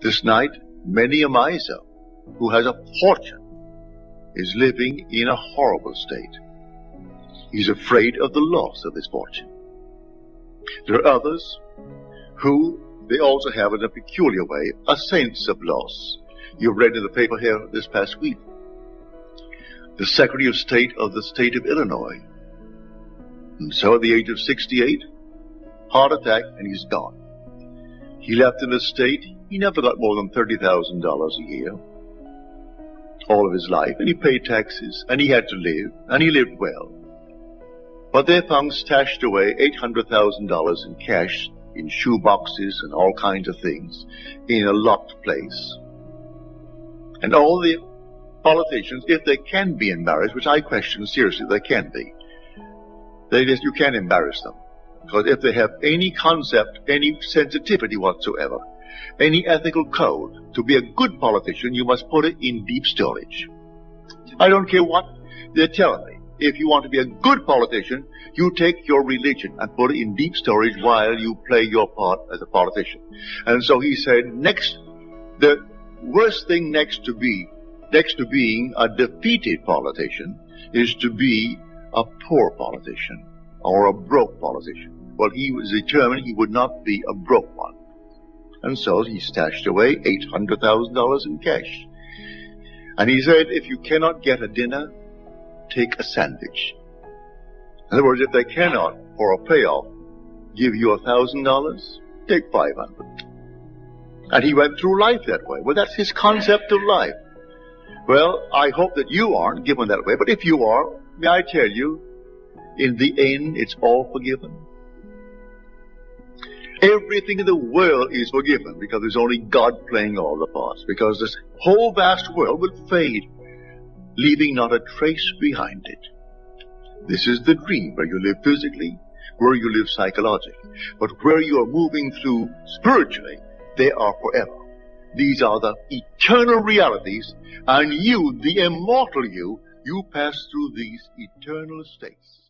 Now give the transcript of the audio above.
This night, many a miser who has a fortune is living in a horrible state. He's afraid of the loss of his fortune. There are others who, they also have in a peculiar way a sense of loss. You've read in the paper here this past week, the Secretary of State of the state of Illinois. And so at the age of 68, heart attack, and he's gone. He left an estate. He never got more than $30,000 a year, all of his life, and he paid taxes, and he had to live, and he lived well. But they found stashed away $800,000 in cash, in shoe boxes and all kinds of things, in a locked place. And all the politicians, if they can be embarrassed, which I question seriously, they can be, you can't embarrass them. Because if they have any concept, any sensitivity whatsoever, any ethical code, to be a good politician, you must put it in deep storage. I don't care what they're telling me. If you want to be a good politician, you take your religion and put it in deep storage while you play your part as a politician. And so he said, the worst thing next to being a defeated politician is to be a poor politician or a broke politician. Well, he was determined he would not be a broke one. And so he stashed away $800,000 in cash. And he said, if you cannot get a dinner, take a sandwich. In other words, if they cannot, for a payoff, give you $1,000, take $500. And he went through life that way. Well, that's his concept of life. Well, I hope that you aren't given that way, but if you are, may I tell you, in the end, it's all forgiven. Everything in the world is forgiven because there's only God playing all the parts, because this whole vast world will fade, leaving not a trace behind it. This is the dream where you live physically, where you live psychologically, but where you are moving through spiritually, they are forever. These are the eternal realities, and you, the immortal you pass through these eternal states.